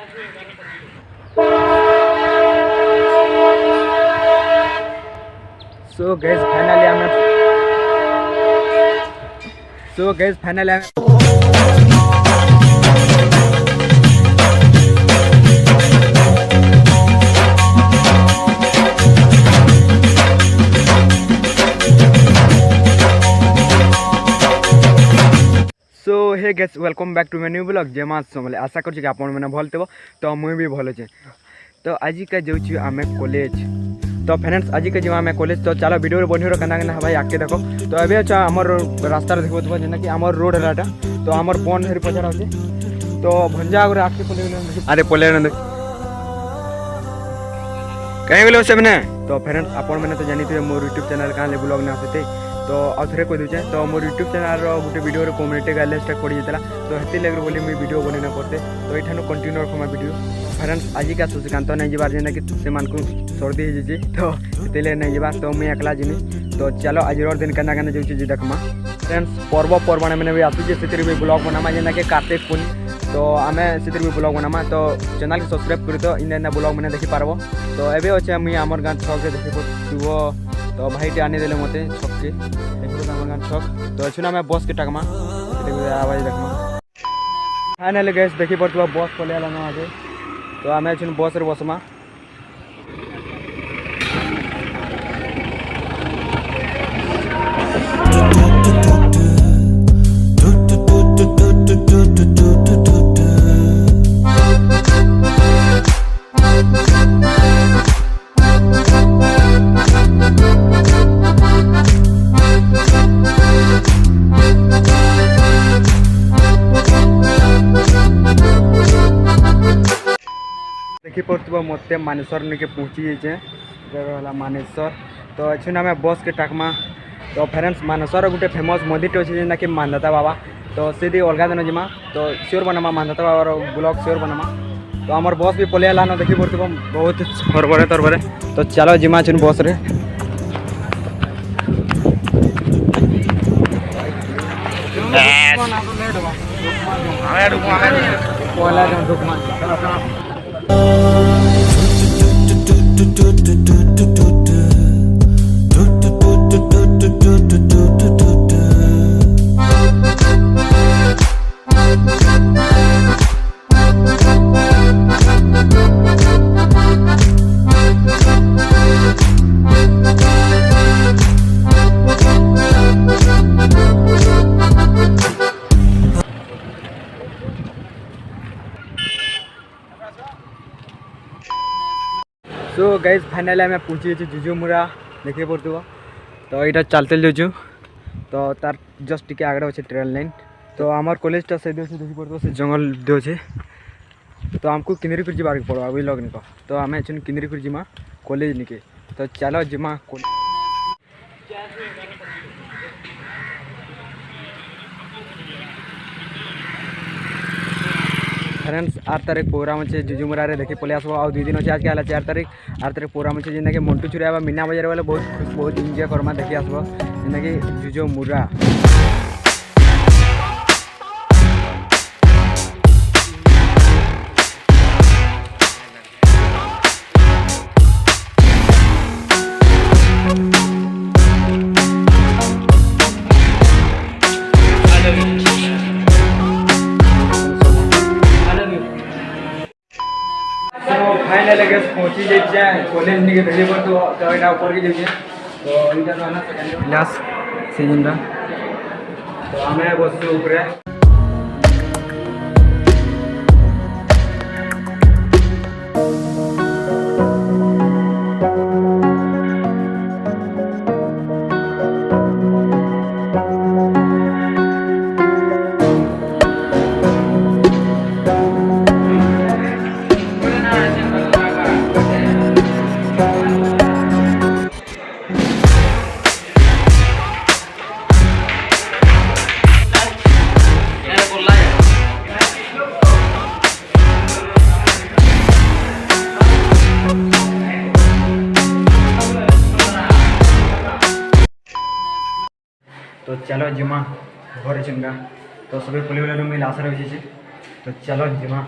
So guys finally so hey guys welcome back to my new blog जय मां समले आशा कर आप भल थे तो मुझे भी भल अच्छे। तो आज का जाऊँ आम कॉलेज। तो फ्रेंड्स आज के जो आम कॉलेज तो चलो वीडियो बनी रहा भाई आगे देख। तो अभी अच्छा आमर रास्ता देखो जेना कि आमर रोड है तो आमर बन हरी पचार अच्छे तो भंजा आगे आगे पलि अरे पलि कहीं गले से मैंने। तो फ्रेंड्स आप मैंने तो जानी थे मोर यूट्यूब चैनल कहाँ ब्लॉग ने आसते तो आउ थे कही दूचे तो मोर यूट्यूब चैनल गोटे वीडियो कम्युनिटी गाइडलाइंस पड़ जाता तो हेती लगे बोली मुझे वीडियो बन करते तो ये कंटिन्यू रखमा वीडियो। फ्रेंड्स आज का सूचकांत नहीं जबार जेना कि से सर्दी हो जाए तो ये नहीं जबार तो मुझे एकला जिमी। तो चलो आज दिन केना केना जाऊँ जी देखमा। फ्रेंड्स पर्वपर्वाणी मैंने भी आसूचे से भी ब्लॉग बनामा जेना कि कार्तिक पूर्णिमा तो आम से भी ब्लॉग बनामा तो चैनल के सब्सक्राइब कर तो इन ब्लॉग मैंने देखी पार्ब। तो एवं अच्छे मुझे आम गाँ छक देखी पार तो भाई टे आनी देले मत छक के गाँ छक तो अच्छे आम बस के टाकमा आवाज देखमा। फाइनली गैस देखी पड़ता बस पलि आगे तो आम अच्छे बस रे बसमा। देखी पड़ता मत मानेश्वर निके पहुँची जाए मानेश्वर तो अच्छे आम बस के टाकमा। तो फ्रेंड्स मानेश्वर गोटे फेमस मंदिर अच्छे जेना कि मानदाता बाबा तो सीधी अलग दिन जिमा तो श्योर बनामा मानदाता बाबा ब्लॉग श्योर बनामा। तो आमर बस भी पलि आलान देखी पड़ता बहुत हरबरे तरबरे तो चलो जिमा चुन बस रे। सो गाइज फाइनली आम पहुँची जुजुमुरा देखिए पड़ो तो यहाँ चलते जाऊँ तो तार जस्ट टिके आगे अच्छे ट्रेन लाइन तो आमर कॉलेजटा से देखी पड़ो से जंगल दे अच्छे तो आमको किनरी फिर जावार पड़ा अभी लग निक तो आम अच्छे किनरी फिर जिमा कॉलेज निके तो चलो जिमा। फ्रेंड्स 8 तारीख प्रोग्राम अच्छे जुजुमुरा रे देखी पलि आसो आ 2 दिन अच्छे आज के 4 तारीख 8 तारीख प्रोग्राम अच्छे जेना कि मंटू चुरिया मीना बजार वाले बहुत खुश बहुत एंजॉय करमा देखी आसो जेना कि जुजुमुरा। फाइनली गैस पहुँची जाए कॉलेज निके देखिए तो यहाँ ऊपर के जाइए तो यहाँ तो है सेकेंड क्लास सीजन तो आम बस ऊपर। तो चलो जिमा घर चंगा तो सभी पुलिस वाले मिल आशा रही तो चलो जिमा।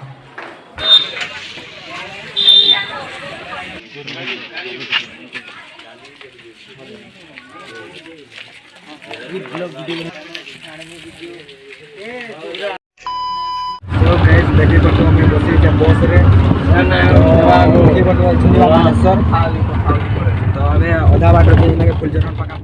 तो गाइस देखि पटो हम बसी के बस रे देखि पटो छिवा मानेसर तो हमें आधा बाट रे इने के फुलजरन पका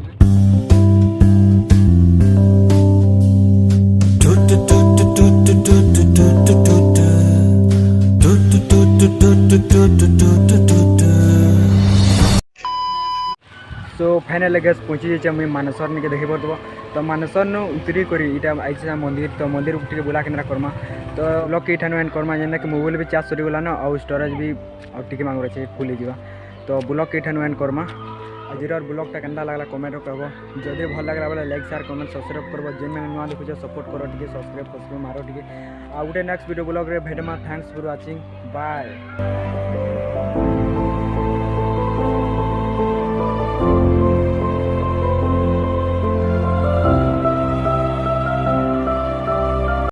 सो फाइनल गैस पहुँची जाइए मुझे मानेसर निके देखी पड़ो तो मानेसर न उतरी कर आई मंदिर तो मंदिर टे बुला केन्द्रा करमा तो ब्लॉग के इठान एंड करमा जेना कि मोबाइल भी चार्ज सरीगला न और स्टोरेज भी टी मांग रहे फुल हो तो ब्लॉग के इठान एंड करमा आज ब्लॉगटा केन्दा लगला कमेंट कह जदि भल लगला बोले लाइक शेयर कमेंट सब्सक्राइब करब जेन मैंने नुआ देखुचे सपोर्ट कर सब्सक्राइब मारो टे आ गोटे नेक्स्ट वीडियो ब्लॉग रे भेटमा थैंक्स फॉर वाचिंग बाय।